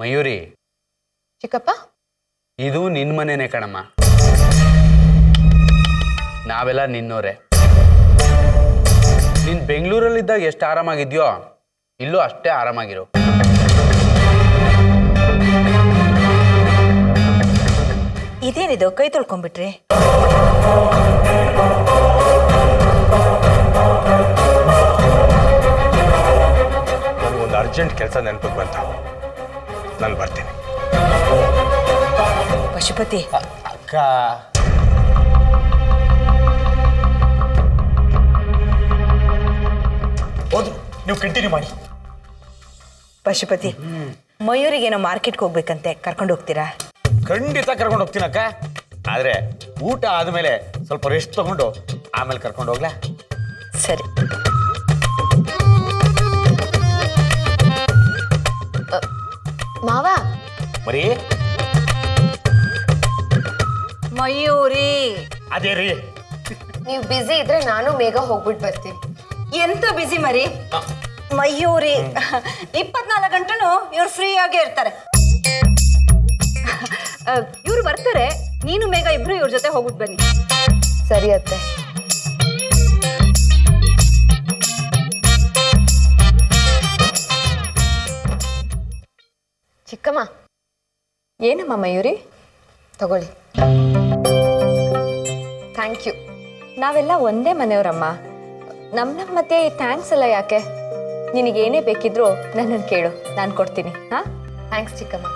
ಮಯೂರಿ, ಚಿಕ್ಕಪ್ಪ, ಇದು ನಿನ್ನ ಮನೆನೇ ಕಣಮ್ಮ. ನಾವೆಲ್ಲ ನಿನ್ನೋರೆ. ನೀನು ಬೆಂಗಳೂರಲ್ಲಿದ್ದಾಗ ಎಷ್ಟು ಆರಾಮಾಗಿದ್ಯೋ ಇಲ್ಲೂ ಅಷ್ಟೇ ಆರಾಮಾಗಿರು. ಇದೇನಿದು ಕೈ ತೊಳ್ಕೊಂಡ್ಬಿಟ್ರಿ? ನನಗೊಂದು ಅರ್ಜೆಂಟ್ ಕೆಲಸ ನೆನಪಿಗೆ ಬಂತ. ನಾನು ಬರ್ತೀನಿ. ಪಶುಪತಿ, ಅಕ್ಕ, ಹೋದ್ರು ನೀವು ಕಂಟಿನ್ಯೂ ಮಾಡಿ. ಪಶುಪತಿ, ಮಯೂರಿಗೇನೋ ಮಾರ್ಕೆಟ್ಗೆ ಹೋಗ್ಬೇಕಂತೆ, ಕರ್ಕೊಂಡು ಹೋಗ್ತೀರಾ? ಖಂಡಿತ ಕರ್ಕೊಂಡು ಹೋಗ್ತೀನಕ್ಕ. ಆದರೆ ಊಟ ಆದಮೇಲೆ ಸ್ವಲ್ಪ ರೆಸ್ಟ್ ತಗೊಂಡು ಆಮೇಲೆ ಕರ್ಕೊಂಡು ಹೋಗ್ಲಾ? ಸರಿ. ಮಾವ, ಮರಿ ಮಯೂರಿ, ಅದೇ ರೀ. ನೀವು ಬ್ಯುಸಿ ಇದ್ರೆ ನಾನು ಬೇಗ ಹೋಗ್ಬಿಟ್ಟು ಬರ್ತೀನಿ. ಎಂತ ಬಿಸಿ ಮರಿ? ಮಯೂರಿ 24 ಗಂಟೆನೂ ಇವ್ರು ಫ್ರೀ ಆಗೇ ಇರ್ತಾರೆ. ಇವ್ರು ಬರ್ತಾರೆ, ನೀನು ಮೇಘ ಇಬ್ರು ಇವ್ರ ಜೊತೆ ಹೋಗ್ಬಿಟ್ಟು ಬನ್ನಿ. ಸರಿ ಅತ್ತೆ. ಚಿಕ್ಕಮ್ಮ, ಏನಮ್ಮ ಮಯೂರಿ, ತಗೊಳ್ಳಿ. Thank you. ನಾವೆಲ್ಲ ಒಂದೇ ಮನೆಯವರಮ್ಮ. ನಮ್ಮ ಮತ್ತೆ ಥ್ಯಾಂಕ್ಸ್ ಎಲ್ಲ ಯಾಕೆ? ನಿನಗೇನೇ ಬೇಕಿದ್ರು ನನ್ನನ್ನು ಕೇಳು, ನಾನು ಕೊಡ್ತೀನಿ. ಹಾಂ, ಥ್ಯಾಂಕ್ಸ್ ಚಿಕ್ಕಮ್ಮ.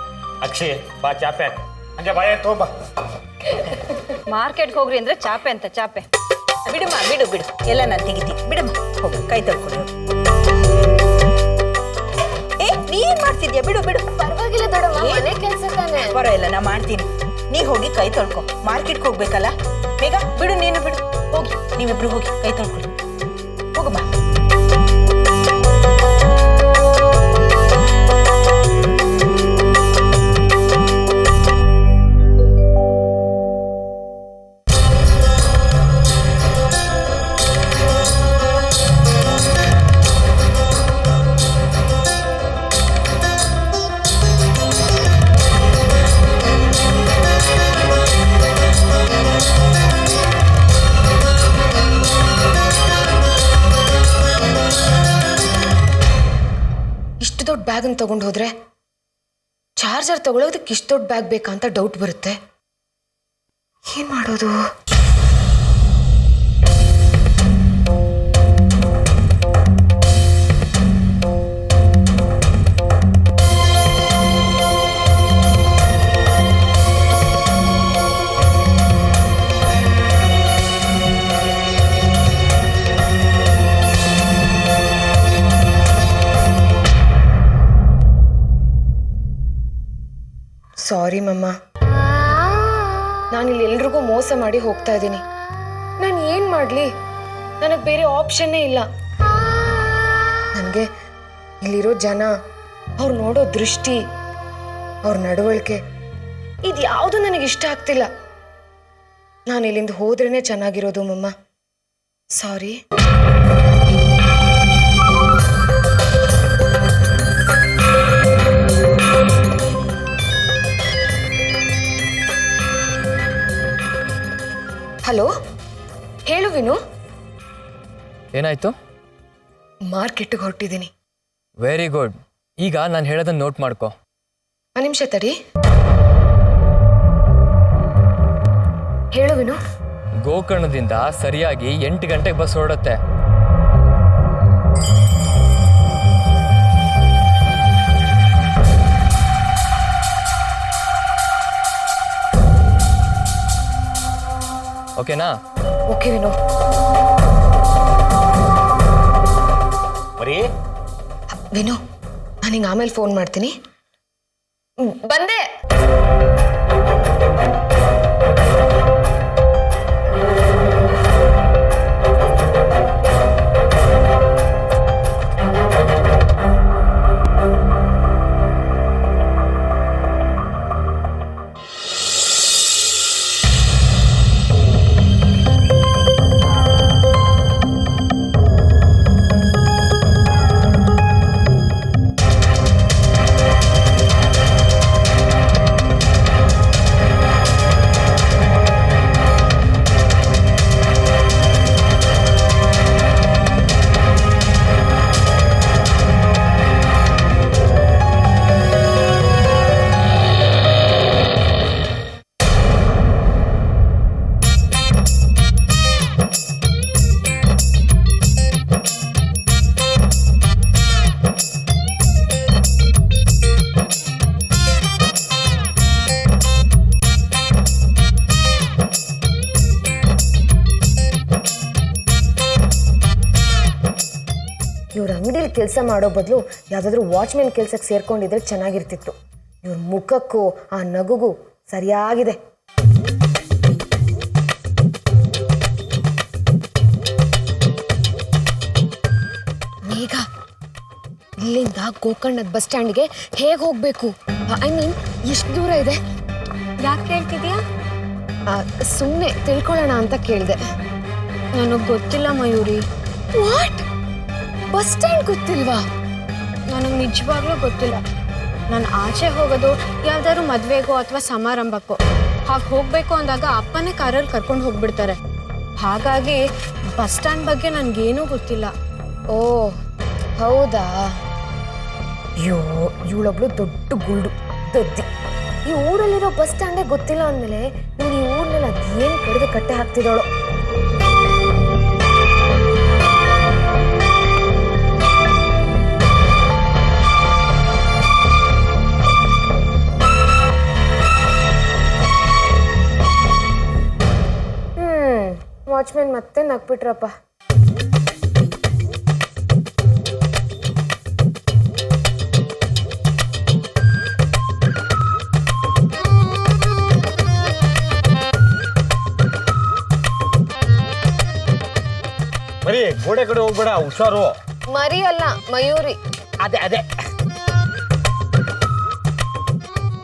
ಅಕ್ಷಯ್, ಬಾ ಚಾಪೆ ಹಂಗೆ ಬಾಳೆ ತಗೊಂಬ. ಮಾರ್ಕೆಟ್ಗೆ ಹೋಗ್ರಿ ಅಂದ್ರೆ ಚಾಪೆ ಅಂತ ಚಾಪೆ. ಬಿಡಮ್ಮ, ಬಿಡು ಬಿಡು, ಎಲ್ಲ ನಾನು ತೆಗಿತೀನಿ. ಬಿಡಮ್ಮ, ಹೋಗು, ಕೈ ತೊಳ್ಕೊಂಡು. ನೀನ್ ಮಾಡ್ತಿದ್ಯಾ? ಬಿಡು ಬಿಡು. ಪರವಾಗಿಲ್ಲ ದೊಡ್ಡಮ್ಮ, ಮನೆ ಕೆಲಸ ತಾನೆ. ಪರವಾಗಿಲ್ಲ, ನಾ ಮಾಡ್ತೀನಿ. ನೀ ಹೋಗಿ ಕೈ ತೊಳ್ಕೊ. ಮಾರ್ಕೆಟ್ಗೆ ಹೋಗ್ಬೇಕಲ್ಲ. ಬೇಗ ಬಿಡು, ನೀನು ಬಿಡು. ಹೋಗಿ, ನೀವಿಬ್ರು ಹೋಗಿ ಕೈ ತೊಳ್ಕೊಳ್ಳಿ. ಹೋಗಮ್ಮ. ದೊಡ್ಡ ಬ್ಯಾಗ್ ಅನ್ನು ತಗೊಂಡು ಹೋದ್ರೆ ಚಾರ್ಜರ್ ತಗೊಳ್ಳೋದಕ್ಕೆ ಇಷ್ಟು ದೊಡ್ಡ ಬ್ಯಾಗ್ ಬೇಕಾ ಅಂತ ಡೌಟ್ ಬರುತ್ತೆ. ಏನ್ ಮಾಡೋದು? ಸಾರಿ ಮಮ್ಮ, ನಾನಿಲ್ಲಿ ಎಲ್ರಿಗೂ ಮೋಸ ಮಾಡಿ ಹೋಗ್ತಾ ಇದ್ದೀನಿ. ನಾನು ಏನು ಮಾಡಲಿ? ನನಗೆ ಬೇರೆ ಆಪ್ಷನ್ನೇ ಇಲ್ಲ. ನನಗೆ ಇಲ್ಲಿರೋ ಜನ, ಅವ್ರು ನೋಡೋ ದೃಷ್ಟಿ, ಅವ್ರ ನಡವಳಿಕೆ, ಇದು ಯಾವುದು ನನಗೆ ಇಷ್ಟ ಆಗ್ತಿಲ್ಲ. ನಾನು ಇಲ್ಲಿಂದ ಹೋದ್ರೇ ಚೆನ್ನಾಗಿರೋದು ಮಮ್ಮ. ಸಾರಿ. ಹಲೋ, ಹೇಳು ವಿನು. ಏನಾಯ್ತು? ಮಾರ್ಕೆಟ್ಗೆ ಹೊರಟಿದ್ದೀನಿ. Very good. ಈಗ ನಾನು ಹೇಳೋದನ್ನ ನೋಟ್ ಮಾಡ್ಕೊ. ಒಂದು ನಿಮಿಷ ತಡಿ. ಹೇಳು ವಿನು. ಗೋಕರ್ಣದಿಂದ ಸರಿಯಾಗಿ 8 ಗಂಟೆಗೆ ಬಸ್ ಹೊರಡುತ್ತೆ. ಓಕೆನಾ? ಓಕೆ ವಿನು. ಮರಿ ವಿನು, ನಾನು ಹಿಂಗೆ ಆಮೇಲೆ ಫೋನ್ ಮಾಡ್ತೀನಿ. ಬಂದೆ. ಕೆಲಸ ಮಾಡೋ ಬದಲು ಯಾವುದಾದ್ರೂ ವಾಚ್ಮೆನ್ ಕೆಲಸಕ್ಕೆ ಸೇರ್ಕೊಂಡಿದ್ರೆ ಚೆನ್ನಾಗಿರ್ತಿತ್ತು. ಇವ್ರ ಮುಖಕ್ಕೂ ಆ ನಗುಗೂ ಸರಿಯಾಗಿದೆ. ಮೇಘ, ಇಲ್ಲಿಂದ ಗೋಕರ್ಣದ ಬಸ್ ಸ್ಟ್ಯಾಂಡ್ಗೆ ಹೇಗೆ ಹೋಗ್ಬೇಕು? ಐ ಮೀನ್ ಎಷ್ಟು ದೂರ ಇದೆ? ಯಾಕೆ ಕೇಳ್ತಿದ್ಯಾ? ಸುಮ್ಮನೆ ತಿಳ್ಕೊಳ್ಳೋಣ ಅಂತ ಕೇಳಿದೆ. ನನಗೆ ಗೊತ್ತಿಲ್ಲ ಮಯೂರಿ. ವಾಟ್? ಬಸ್ ಸ್ಟ್ಯಾಂಡ್ ಗೊತ್ತಿಲ್ವಾ? ನನಗೆ ನಿಜವಾಗ್ಲೂ ಗೊತ್ತಿಲ್ಲ. ನಾನು ಆಚೆ ಹೋಗೋದು ಯಾವ್ದಾದ್ರು ಮದುವೆಗೋ ಅಥವಾ ಸಮಾರಂಭಕ್ಕೋ. ಹಾಗೆ ಹೋಗಬೇಕು ಅಂದಾಗ ಅಪ್ಪನೇ ಕಾರಲ್ಲಿ ಕರ್ಕೊಂಡು ಹೋಗ್ಬಿಡ್ತಾರೆ. ಹಾಗಾಗಿ ಬಸ್ ಸ್ಟ್ಯಾಂಡ್ ಬಗ್ಗೆ ನನಗೇನೂ ಗೊತ್ತಿಲ್ಲ. ಓ ಹೌದಾ? ಅಯ್ಯೋ, ಇವಳೊಬ್ಳು ದೊಡ್ಡ ಗುಲ್ಡು ದದ್ದಿ. ಈ ಊರಲ್ಲಿರೋ ಬಸ್ ಸ್ಟ್ಯಾಂಡೇ ಗೊತ್ತಿಲ್ಲ ಅಂದಮೇಲೆ ಇವಳು ಈ ಊರ್ನಲ್ಲಿ ಅದೇನು ಕಡಿದು ಕಟ್ಟೆ ಹಾಕ್ತಿದ್ದಾಳು. ವಾಚ್ಮೆನ್ ಮತ್ತೆ ನಗ್ಬಿಟ್ರಪ್ಪ. ಬರೀ ಗೋಡೆ ಕಡೆ ಹೋಗ್ಬೇಡ, ಹುಷಾರು. ಮರಿ ಅಲ್ಲ, ಮಯೂರಿ. ಅದೇ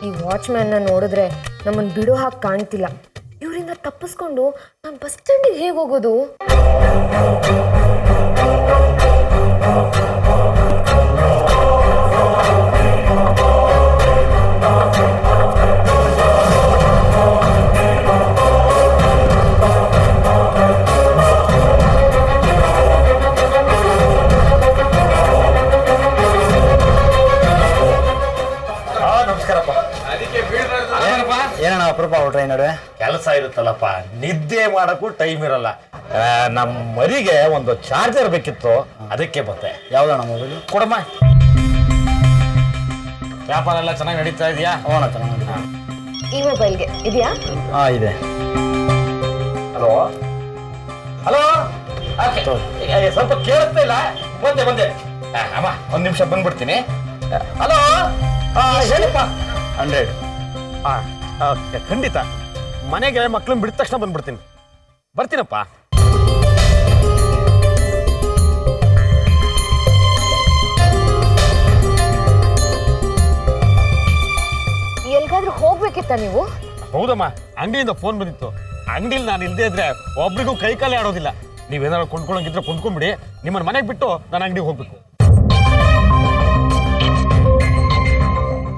ಈ ವಾಚ್ಮ್ಯಾನ್ನ ನೋಡಿದ್ರೆ ನಮ್ಮನ್ನು ಬಿಡೋ ಹಾಗೆ ಕಾಣ್ತಿಲ್ಲ. ಇವರಿಂದ ತಪ್ಪಿಸ್ಕೊಂಡು ನಾನು ಬಸ್ ಸ್ಟ್ಯಾಂಡಿಗೆ ಹೇಗೆ ಹೋಗೋದು? ನಮಸ್ಕಾರಪ್ಪ. ಏನಣ್ಣ ಅಪರೂಪ ಔಟ್ರ ನಡುವೆ ಕೆಲಸ ಇರುತ್ತಲ್ಲಪ್ಪ, ನಿದ್ದೆ ಮಾಡಕ್ಕೂ ಟೈಮ್ ಇರಲ್ಲ. ನಮ್ಮ ಮರಿಗೆ ಒಂದು ಚಾರ್ಜರ್ ಬೇಕಿತ್ತು, ಅದಕ್ಕೆ ಬಂದೆ. ಯಾವ್ದಣ್ಣ ಮೊಬೈಲು? ಕೊಡಮ್ಮ. ವ್ಯಾಪಾರ ಎಲ್ಲ ಚೆನ್ನಾಗಿ ನಡೀತಾ ಇದೆಯಾ? ಅಣ್ಣ ಚೆನ್ನಾಗಿ. ಈ ಮೊಬೈಲ್ಗೆ ಇದೆಯಾ? ಹಾಂ ಇದೆ. ಹಲೋ ಹಲೋ, ಸ್ವಲ್ಪ ಕೇಳಿಸ್ತಾ ಇಲ್ಲ. ಬಂದೆ ಅಮ್ಮ, ಒಂದು ನಿಮಿಷ ಬಂದ್ಬಿಡ್ತೀನಿ. ಹಲೋ, ಹೇಳಿಪ್ಪ. 100. ಖಂಡಿತ. ಮನೆಗೆ ಮಕ್ಕಳನ್ನ ಬಿಡಿದ ತಕ್ಷಣ ಬಂದ್ಬಿಡ್ತೀನಿ. ಬರ್ತೀನಪ್ಪ. ಎಲ್ಗಾದ್ರೂ ಹೋಗ್ಬೇಕಿತ್ತ ನೀವು? ಹೌದಮ್ಮ, ಅಂಗಡಿಯಿಂದ ಫೋನ್ ಬಂದಿತ್ತು. ಅಂಗಡಿಲಿ ನಾನು ಇಲ್ಲದೆ ಇದ್ರೆ ಒಬ್ರಿಗೂ ಕೈ ಕಾಲೇ ಆಡೋದಿಲ್ಲ. ನೀವೇನಾದ್ರು ಕೊಂಡ್ಕೊಳ್ಳೋಂಗಿದ್ರೆ ಕೊಂಡ್ಕೊಂಡ್ಬಿಡಿ. ನಿಮ್ಮನ್ನ ಮನೆಗೆ ಬಿಟ್ಟು ನಾನು ಅಂಗಡಿಗೆ ಹೋಗ್ಬೇಕು.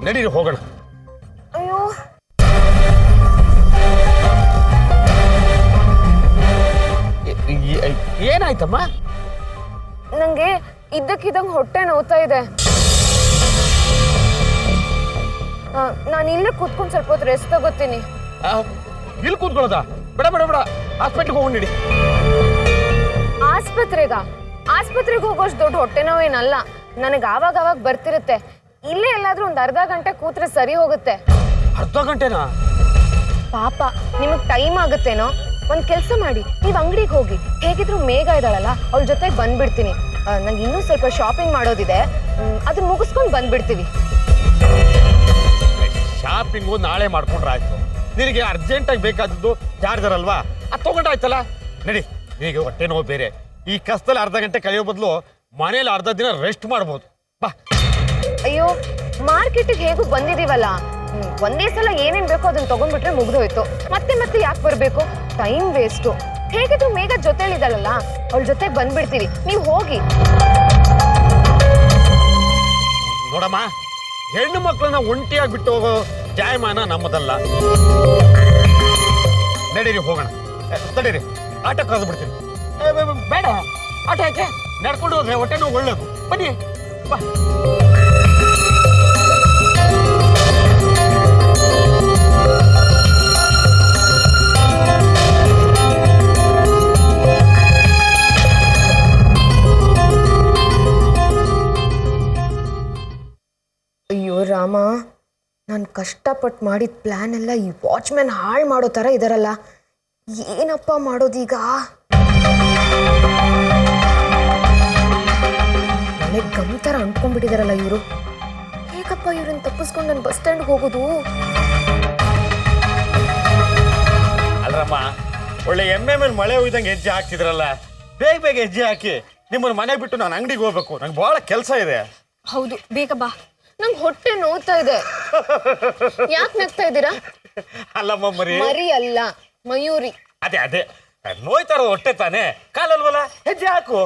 ನಡೀರಿ ಹೋಗೋಣ. ಅಯ್ಯೋ, ಏನಾಯ್ತಮ್ಮ? ನಂಗೆ ಇದ್ದಕ್ಕಿದ್ದಂಗೆ ಹೊಟ್ಟೆ ನೋವ್ತಾ ಇದೆ. ನಾನು ಇಲ್ಲೇ ಕೂತ್ಕೊಂಡು ಸ್ವಲ್ಪ ಹೊತ್ತು ರೆಸ್ಟ್ ತಗೋತೀನಿ. ಇಲ್ಲಿ ಕೂತ್ಕೊಳ್ಳೋದಾ? ಬೇಡ, ಹಾಸ್ಪಿಟ್ಲಿಗೆ ಹೋಗಿ. ಆಸ್ಪತ್ರೆಗೆ ಹೋಗೋಷ್ಟು ದೊಡ್ಡ ಹೊಟ್ಟೆ ನೋವೇನಲ್ಲ. ನನಗೆ ಆವಾಗ ಬರ್ತಿರುತ್ತೆ. ಇಲ್ಲೇ ಎಲ್ಲಾದ್ರೂ ಒಂದು ಅರ್ಧ ಗಂಟೆ ಕೂತ್ರೆ ಸರಿ ಹೋಗುತ್ತೆ. ಅರ್ಧ ಗಂಟೆನಾ? ಪಾಪ, ನಿಮಗೆ ಟೈಮ್ ಆಗುತ್ತೇನೋ. ಒಂದು ಕೆಲಸ ಮಾಡಿ, ನೀವು ಅಂಗಡಿಗೆ ಹೋಗಿ. ಹೇಗಿದ್ರು ಮೇಘ ಇದ್ದಾಳಲ್ಲ, ಅವಳ ಜೊತೆಗೆ ಬಂದ್ಬಿಡ್ತೀನಿ. ನಂಗೆ ಇನ್ನೂ ಸ್ವಲ್ಪ ಶಾಪಿಂಗ್ ಮಾಡೋದಿದೆ, ಅದನ್ನ ಮುಗಿಸ್ಕೊಂಡು ಬಂದ್ಬಿಡ್ತೀವಿ. ಶಾಪಿಂಗು ನಾಳೆ ಮಾಡ್ಕೊಂಡ್ರೆ ಆಯ್ತು. ನಿನಗೆ ಅರ್ಜೆಂಟಾಗಿ ಬೇಕಾದದ್ದು ಚಾರ್ಜರ್ ಅಲ್ವಾ, ಅದು ತಗೊಂಡಾಯ್ತಲ್ಲ. ನಡಿ, ನಿನಗೆ ಹೊಟ್ಟೆ ನೋವು ಬೇರೆ. ಈ ಕಷ್ಟದಲ್ಲಿ ಅರ್ಧ ಗಂಟೆ ಕಳೆಯೋ ಬದಲು ಮನೇಲಿ ಅರ್ಧ ದಿನ ರೆಸ್ಟ್ ಮಾಡ್ಬೋದು. ಬಾ. ಅಯ್ಯೋ, ಮಾರ್ಕೆಟಿಗೆ ಹೇಗೂ ಬಂದಿದೀವಲ್ಲ, ಒಂದೇ ಸಲ ಏನೇನು ಬೇಕೋ ಅದನ್ನ ತಗೊಂಡ್ಬಿಟ್ರೆ ಮುಗ್ದೋಯ್ತು. ಮತ್ತೆ ಯಾಕೆ ಬರಬೇಕು? Time waste. ಹೇಗಿದ್ರು ಮೇಘ ಜೊತೆಲಿದ್ದಾಳಲ್ಲ, ಅವಳ ಜೊತೆಗೆ ಬಂದ್ಬಿಡ್ತೀವಿ. ನೀವು ಹೋಗಿ. ನೋಡಮ್ಮ, ಹೆಣ್ಣು ಮಕ್ಕಳನ್ನ ಒಂಟಿಯಾಗಿ ಬಿಟ್ಟು ಹೋಗೋ ಜಾಯಮಾನ ನಮ್ಮದಲ್ಲ. ನಡೀರಿ ಹೋಗೋಣ. ತಡೀರಿ, ಆಟ ಕರೆದು ಬಿಡ್ತೀನಿ. ಬೇಡ, ಆಟ ಯಾಕೆ? ನಡ್ಕೊಂಡು ಹೋದ್ರೆ ಹೊಟ್ಟೆ ನೋವು ಒಳ್ಳೇದು. ಬನ್ನಿ, ಬಾ. ಅಯ್ಯೋ ರಾಮ, ನಾನು ಕಷ್ಟಪಟ್ಟು ಮಾಡಿದ ಪ್ಲ್ಯಾನ್ ಎಲ್ಲ ಈ ವಾಚ್ಮ್ಯಾನ್ ಹಾಳು ಮಾಡೋ ಥರ ಇದಾರಲ್ಲ. ಏನಪ್ಪ ಮಾಡೋದೀಗ? ಒಳ್ಳೆ ಗಮ್ ಥರ ಅಂಟ್ಕೊಂಡ್ಬಿಟ್ಟಿದಾರಲ್ಲ ಇವರು. ಹೇಗಪ್ಪ ಇವ್ರನ್ನ ತಪ್ಪಿಸ್ಕೊಂಡು ನಾನು ಬಸ್ ಸ್ಟ್ಯಾಂಡ್ಗೆ ಹೋಗೋದು? ಅಲ್ರಮ್ಮ, ಒಳ್ಳೆ ಎಮ್ಮೆ ಮೇಲೆ ಮಳೆ ಹೋಯ್ದಂಗೆ ಹೆಜ್ಜೆ ಹಾಕ್ತಿದ್ರಲ್ಲ, ಬೇಗ ಬೇಗ ಹೆಜ್ಜೆ ಹಾಕಿ. ನಿಮ್ಮನ್ನ ಮನೆ ಬಿಟ್ಟು ನಾನು ಅಂಗಡಿಗೆ ಹೋಗ್ಬೇಕು, ನಂಗೆ ಬಹಳ ಕೆಲಸ ಇದೆ. ಹೌದು, ಬೇಗ ಬಾ. ನಂಗೆ ಹೊಟ್ಟೆ ನೋವ್ತಾ ಇದೆ. ಯಾಕೆ ನಗ್ತಾ ಇದ್ದೀರಾ? ಅಲ್ಲಮ್ಮ ಮರಿ ಅಲ್ಲ, ಮಯೂರಿ. ಅದೇ ಅದೇ ನೋಯ್ತಾರ ಹೊಟ್ಟೆ ತಾನೆ, ಕಾಲಲ್ವಲ್ಲ, ಹೆಜ್ಜೆ ಹಾಕು.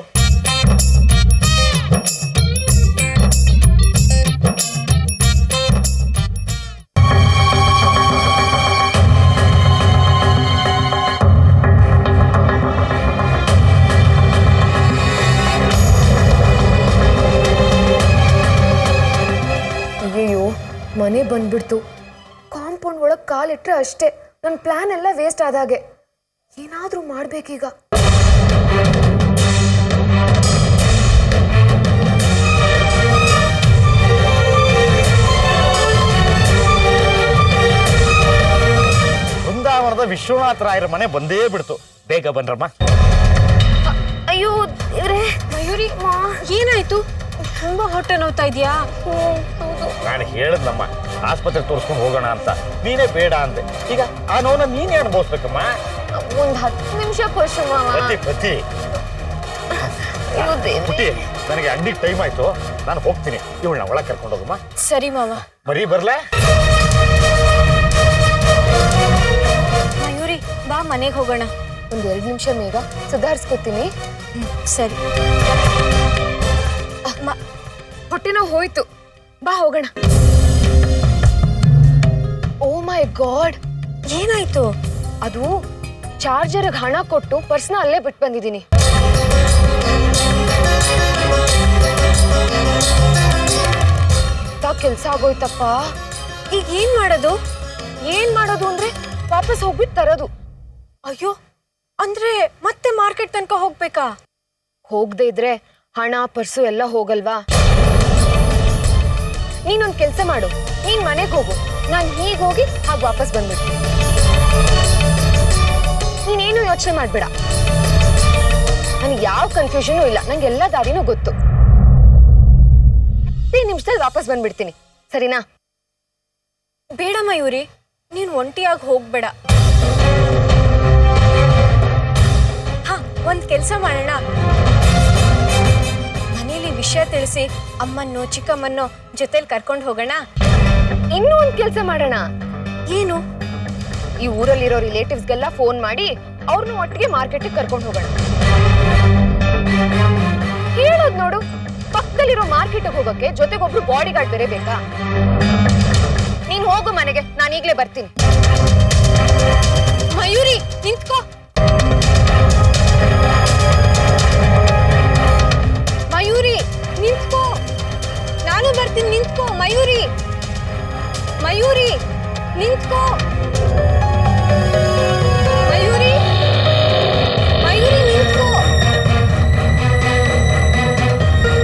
ಅಯ್ಯೋ, ಮನೆ ಬಂದ್ಬಿಡ್ತು. ಕಾಂಪೌಂಡ್ ಒಳಗೆ ಕಾಲಿಟ್ರೆ ಅಷ್ಟೇ, ನನ್ನ ಪ್ಲಾನ್ ಎಲ್ಲ ವೇಸ್ಟ್ ಆದಾಗೆ. ಏನಾದರೂ ಮಾಡ್ಬೇಕೀಗ. ಬೃಂದಾವನದ ವಿಶ್ವನಾಥ ರಾಯರ ಮನೆ ಬಂದೇ ಬಿಡ್ತು. ಬೇಗ ಬನ್ರಮ್ಮ. ಅಯ್ಯೋ ಇವ್ರೇ, ಮಯೂರಿ, ಏನಾಯ್ತು? ತುಂಬಾ ಹೊಟ್ಟೆ ನೋವ್ತಾ ಇದೆಯಾ? ನಾನು ಹೇಳಿದ್ನಮ್ಮ, ಆಸ್ಪತ್ರೆ ತೋರಿಸ್ಕೊಂಡು ಹೋಗೋಣ ಅಂತ. ನೀನೇ ಬೇಡ ಅಂದೆ. ಈಗ ಆ ನೋವನ್ನ ನೀನೇ ಅನುಭವಿಸ್ಬೇಕಮ್ಮ. ಒಂದು 10 ನಿಮಿಷ ಪಶು ಮಾವ. ಪತಿ ಪುಟಿ, ನನಗೆ ಅಂಗಡಿಗೆ ಟೈಮ್ ಆಯ್ತು, ನಾನು ಹೋಗ್ತೀನಿ. ಇವಳನ್ನ ಒಳಗೆ ಕರ್ಕೊಂಡು ಹೋಗಮ್ಮ. ಸರಿ ಮಾವ. ಮರಿ ಬರ್ಲಾ? ಮಯೂರಿ, ಬಾ, ಮನೆಗೆ ಹೋಗೋಣ. ಒಂದು 2 ನಿಮಿಷ ಮೇಘ, ಸುಧಾರಿಸ್ಕೊತೀನಿ. ಸರಿ. ಹೊಟ್ಟೆ ನೋವು ಹೋಯ್ತು, ಬಾ ಹೋಗೋಣ. ಓ ಮೈ ಗಾಡ್, ಏನಾಯ್ತು? ಅದು ಚಾರ್ಜರ್ಗೆ ಹಣ ಕೊಟ್ಟು ಪರ್ಸ್ನ ಅಲ್ಲೇ ಬಿಟ್ಟು ಬಂದಿದ್ದೀನಿ. ಕೆಲಸ ಆಗೋಯ್ತಪ್ಪ. ಈಗ ಏನ್ ಮಾಡೋದು? ಅಂದ್ರೆ ವಾಪಸ್ ಹೋಗ್ಬಿಟ್ಟು ತರೋದು. ಅಯ್ಯೋ, ಅಂದ್ರೆ ಮತ್ತೆ ಮಾರ್ಕೆಟ್ ತನಕ ಹೋಗ್ಬೇಕಾ? ಹೋಗದೆ ಇದ್ರೆ ಹಣ ಪರ್ಸು ಎಲ್ಲ ಹೋಗಲ್ವಾ? ನೀನೊಂದು ಕೆಲಸ ಮಾಡು, ನೀನ್ ಮನೆಗೆ ಹೋಗು, ನಾನು ಹೀಗೆ ಹೋಗಿ ಹಾಗೆ ವಾಪಸ್ ಬಂದ್ಬಿಡ್ತೀನಿ. ನೀನೇನು ಯೋಚನೆ ಮಾಡ್ಬೇಡ, ನನಗೆ ಯಾವ ಕನ್ಫ್ಯೂಷನೂ ಇಲ್ಲ, ನಂಗೆ ಎಲ್ಲ ದಾರಿನೂ ಗೊತ್ತು. 10 ನಿಮಿಷದಲ್ಲಿ ವಾಪಸ್ ಬಂದ್ಬಿಡ್ತೀನಿ, ಸರಿನಾ? ಬೇಡ ಮಯೂರಿ, ನೀನ್ ಒಂಟಿಯಾಗಿ ಹೋಗ್ಬೇಡ. ಹಾ, ಒಂದ್ ಕೆಲ್ಸ ಮಾಡೋಣ. ಮನೇಲಿ ವಿಷಯ ತಿಳಿಸಿ ಅಮ್ಮನ್ನು ಚಿಕ್ಕಮ್ಮನ್ನು ಜೊತೆಲಿ ಕರ್ಕೊಂಡು ಹೋಗೋಣ. ಇನ್ನೂ ಒಂದ್ ಕೆಲಸ ಮಾಡೋಣ. ಏನು? ಈ ಊರಲ್ಲಿರೋ ರಿಲೇಟಿವ್ಸ್ಗೆಲ್ಲ ಫೋನ್ ಮಾಡಿ ಅವ್ರನ್ನ ಒಟ್ಟಿಗೆ ಮಾರ್ಕೆಟ್ಗೆ ಕರ್ಕೊಂಡು ಹೋಗೋಣ. ಹೇಳೋದ್ ನೋಡು, ಪಕ್ಕದಲ್ಲಿರೋ ಮಾರ್ಕೆಟ್ಗೆ ಹೋಗಕ್ಕೆ ಜೊತೆಗೊಬ್ರು ಬಾಡಿ ಗಾರ್ಡ್ ಬೇರೆ ಬೇಕಾ? ನೀನ್ ಹೋಗು ಮನೆಗೆ, ನಾನು ಈಗ್ಲೇ ಬರ್ತೀನಿ. ಮಯೂರಿ, ನಿಂತ್ಕೋ. ಮಯೂರಿ, ನಿಂತ್ಕೋ. ನಾನು ಬರ್ತೀನಿ, ನಿಂತ್ಕೋ. ಮಯೂರಿ, ಮಯೂರಿ, ನಿಂತ್ಕೋ. ಮಯೂರಿ, ಮಯೂರಿ, ನಿಂತ್ಕೋ.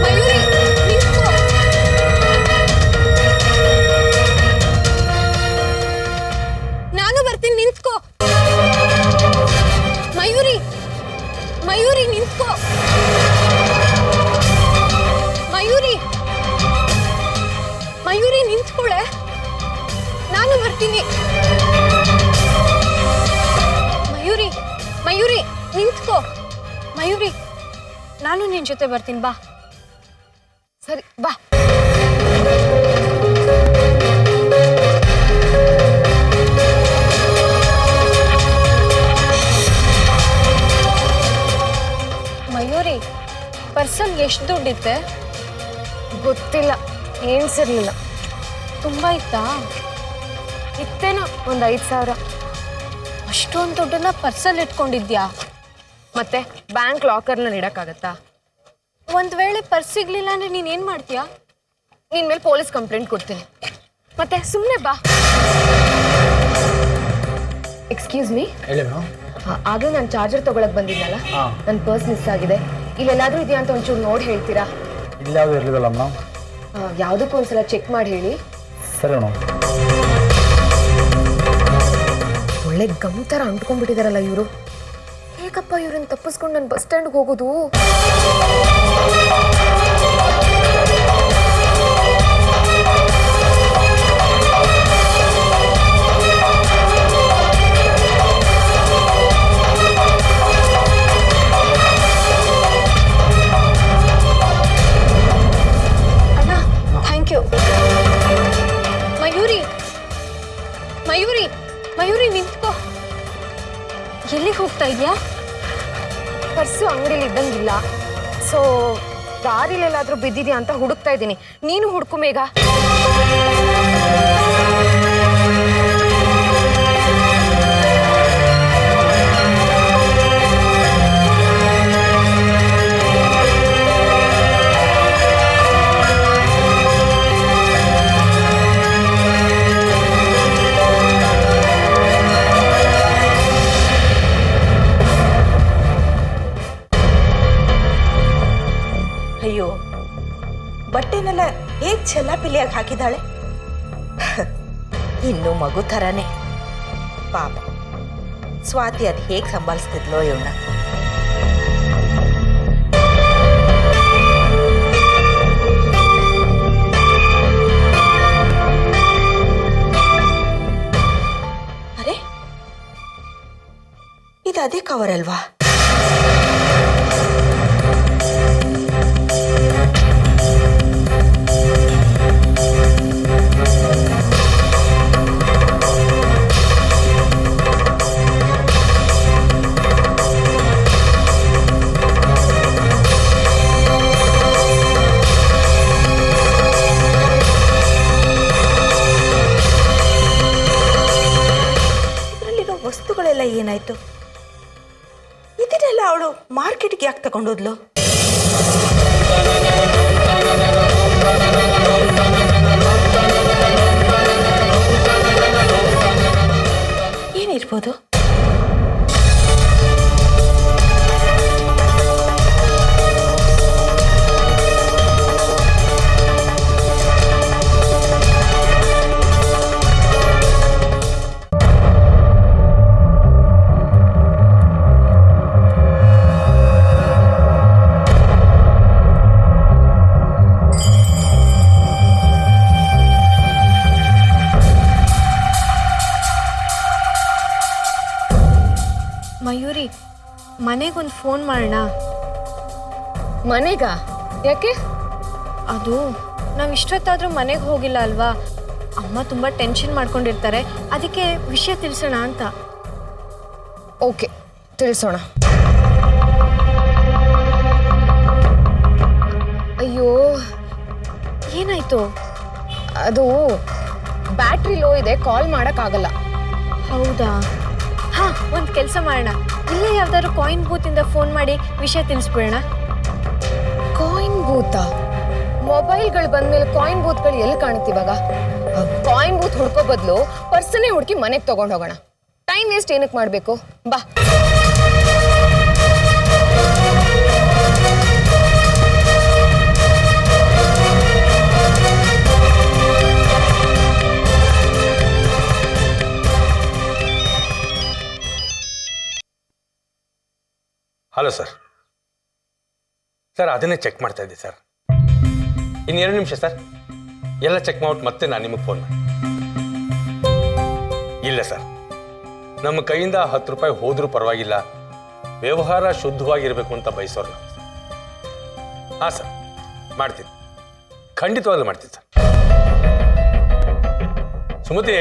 ಮಯೂರಿ, ನಿಂತ್ಕೋ. ನಾನು ಬರ್ತೀನಿ, ನಿಂತ್ಕೋ. ಮಯೂರಿ, ಮಯೂರಿ, ನಿಂತ್ಕೋ. ಮಯೂರಿ, ಮಯೂರಿ, ನಿಂತ್ಕೊಳೆ. ನಾನು ಬರ್ತೀನಿ. ಮಯೂರಿ, ಮಯೂರಿ, ನಿಂತ್ಕೋ. ಮಯೂರಿ, ನಾನು ನಿನ್ ಜೊತೆ ಬರ್ತೀನಿ, ಬಾ. ಸರಿ, ಬಾ. ಮಯೂರಿ, ಪರ್ಸಲ್ ಎಷ್ಟು ದುಡ್ಡಿತ್ತೆ? ಗೊತ್ತಿಲ್ಲ, ಏನ್ಸಿರ್ಲಿಲ್ಲ. ತುಂಬಾ ಇತ್ತಾ? ಇತ್ತೇನೋ ಒಂದು 5,000. ಅಷ್ಟೊಂದು ದುಡ್ಡನ್ನ ಪರ್ಸಲ್ ಇಟ್ಕೊಂಡಿದ್ಯಾ? ಮತ್ತೆ ಬ್ಯಾಂಕ್ ಲಾಕರ್ನಲ್ಲಿ ಇಡಕ್ಕಾಗತ್ತಾ? ಒಂದ್ ವೇಳೆ ಪರ್ಸ್ ಸಿಗ್ಲಿಲ್ಲ ಅಂದ್ರೆ ನೀನ್ ಏನ್ ಮಾಡ್ತೀಯಾ? ನಿನ್ ಮೇಲೆ ಪೊಲೀಸ್ ಕಂಪ್ಲೇಂಟ್ ಕೊಡ್ತೀನಿ. ಮತ್ತೆ ಸುಮ್ಮನೆ ಬಾ. ಎಕ್ಸ್ಕ್ಯೂಸ್ ಮೀ, ಹೇಳಿ ಮೇಡಮ್. ಆಗಲೇ ನಾನು ಚಾರ್ಜರ್ ತಗೊಳಕ್ ಬಂದಿದ್ನಲ್ಲ, ಹಾಂ. ನನ್ನ ಪರ್ಸ್ ಮಿಸ್ ಆಗಿದೆ. ಇಲ್ಲೆಲ್ಲಾದ್ರೂ ಇದೆಯಾ ಅಂತ ಒಂಚೂರು ನೋಡಿ ಹೇಳ್ತೀರಾ? ಇಲ್ಲಾವುದು ಇರಲಿಲ್ಲ ಮೇಡಮ್. ಯಾವುದಕ್ಕೂ ಒಂದ್ಸಲ ಚೆಕ್ ಮಾಡಿ ಹೇಳಿ. ಸರಿ ಮೇಡಮ್. ಒಳ್ಳೆ ಗಮ್ ಥರ ಅಂಟ್ಕೊಂಡ್ಬಿಟ್ಟಿದಾರಲ್ಲ ಇವರು. ಹೇಗಪ್ಪ ಇವ್ರನ್ನ ತಪ್ಪಿಸ್ಕೊಂಡು ನಾನು ಬಸ್ ಸ್ಟ್ಯಾಂಡ್ಗೆ ಹೋಗೋದು? ಮಯೂರಿ ಮಯೂರಿ ನಿಂತ್ಕೋ. ಎಲ್ಲಿಗೆ ಹೋಗ್ತಾ ಇದೀಯಾ? ಪರ್ಸು ಅಂಗಡಿಲಿ ಇದ್ದಂಗಿಲ್ಲ, ಸೊ ದಾರಿಲೆಲ್ಲಾದ್ರೂ ಬಿದ್ದಿದ್ಯಾ ಅಂತ ಹುಡುಕ್ತಾ ಇದ್ದೀನಿ. ನೀನು ಹುಡುಕು ಮೇಘ. ಅಯ್ಯೋ, ಬಟ್ಟೆನೆಲ್ಲ ಹೇಗ್ ಚೆಲ್ಲಾಪಿಲ್ಲಿಯಾಗಿ ಹಾಕಿದಾಳೆ. ಇನ್ನು ಮಗು ಥರನೇ. ಪಾಪ ಸ್ವಾತಿ ಅದು ಹೇಗೆ ಸಂಭಾಳಿಸ್ತಿದ್ಲೋ ಇವನ್ನ. ಅರೆ, ಇದು ಅದೇ ಕವರ್ ಅಲ್ವಾ? ವಸ್ತುಗಳೆಲ್ಲ ಏನಾಯ್ತು? ಇದನ್ನೆಲ್ಲ ಅವಳು ಮಾರ್ಕೆಟ್ಗೆ ಯಾಕೆ ತಗೊಂಡೋದ್ಲು? ಏನಿರ್ಬೋದು? ಮಯೂರಿ, ಮನೆಗೊಂದು ಫೋನ್ ಮಾಡೋಣ. ಮನೆಗ? ಯಾಕೆ? ಅದು ನಾವು ಇಷ್ಟೊತ್ತಾದರೂ ಮನೆಗೆ ಹೋಗಿಲ್ಲ ಅಲ್ವಾ, ಅಮ್ಮ ತುಂಬ ಟೆನ್ಷನ್ ಮಾಡ್ಕೊಂಡಿರ್ತಾರೆ, ಅದಕ್ಕೆ ವಿಷಯ ತಿಳಿಸೋಣ ಅಂತ. ಓಕೆ, ತಿಳಿಸೋಣ. ಅಯ್ಯೋ, ಏನಾಯ್ತು? ಅದು ಬ್ಯಾಟ್ರಿ ಲೋ ಇದೆ, ಕಾಲ್ ಮಾಡೋಕ್ಕಾಗಲ್ಲ. ಹೌದಾ? ಹಾಂ, ಒಂದು ಕೆಲಸ ಮಾಡೋಣ, ಇಲ್ಲೇ ಯಾವ್ದಾದ್ರು ಕಾಯಿನ್ ಬೂತಿಂದ ಫೋನ್ ಮಾಡಿ ವಿಷಯ ತಿಳಿಸ್ಬಿಡೋಣ. ಕಾಯಿನ್ ಬೂತಾ? ಮೊಬೈಲ್ಗಳು ಬಂದ್ಮೇಲೆ ಕಾಯಿನ್ ಬೂತ್ಗಳು ಎಲ್ಲಿ ಕಾಣುತ್ತೆ ಇವಾಗ? ಕಾಯಿನ್ ಬೂತ್ ಹುಡ್ಕೋ ಬದಲು ಪರ್ಸನ್ನೇ ಹುಡುಕಿ ಮನೆಗೆ ತಗೊಂಡು ಹೋಗೋಣ. ಟೈಮ್ ವೇಸ್ಟ್ ಏನಕ್ಕೆ ಮಾಡಬೇಕು? ಬಾ. Hello sir. ಸರ್ ಅದನ್ನೇ ಚೆಕ್ ಮಾಡ್ತಾ ಇದ್ದೆ ಸರ್. ಇನ್ನು 2 ನಿಮಿಷ ಸರ್, ಎಲ್ಲ ಚೆಕ್ ಮಾಡ್ಬಿಟ್ಟು ಮತ್ತೆ ನಾನು ನಿಮಗೆ ಫೋನ್ ಮಾಡಿ. ಇಲ್ಲ ಸರ್, ನಮ್ಮ ಕೈಯಿಂದ 10 ರೂಪಾಯಿ ಹೋದ್ರೂ ಪರವಾಗಿಲ್ಲ, ವ್ಯವಹಾರ ಶುದ್ಧವಾಗಿರಬೇಕು ಅಂತ ಬಯಸೋರು ನಾವು. ಹಾಂ ಸರ್, ಮಾಡ್ತೀನಿ, ಖಂಡಿತವಾಗ್ಲೂ ಮಾಡ್ತೀನಿ ಸರ್. ಸುಮತಿ.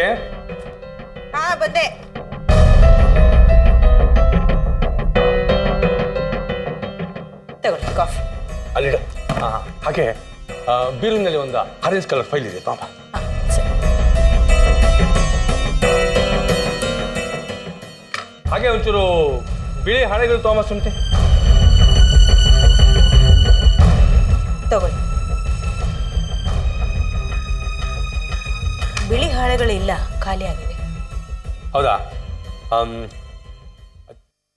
ಹಾ, ಬಂದೆ. ತಗೊಳ್ಳಿ ಕಾಫಿ. ಅಲ್ಲಿಡ. ಹಾಗೆ ಬೀರೂನಲ್ಲಿ ಒಂದು ಆರೆಂಜ್ ಕಲರ್ ಫೈಲ್ ಇದೆ ಪಾಪ. ಹಾಗೆ ಒಂಚೂರು ಬಿಳಿ ಹಾಳೆಗಳು ತಗೊಂಬ ಸುಮ್ತೆ. ತಗೊಳ್ಳಿ. ಬಿಳಿ ಹಾಳೆಗಳಿಲ್ಲ, ಖಾಲಿ ಆಗಿದೆ. ಹೌದಾ?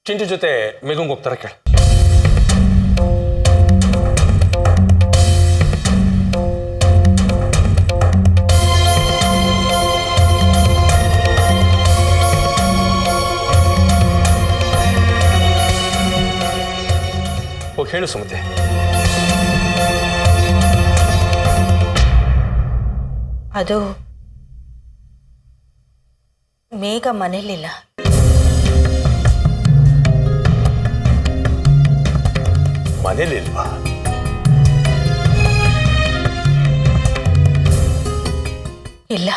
ಚಿಂಟು ಜೊತೆ ಮೇಘಂಗೆ ಹೋಗ್ತಾರ ಕೇಳ. ಹೋಗಿ ಹೇಳು ಸುಮತಿ. ಅದು ಮೇಘ ಮನೇಲಿಲ್ಲ. ಮನೇಲಿಲ್ವಾ? ಇಲ್ಲ.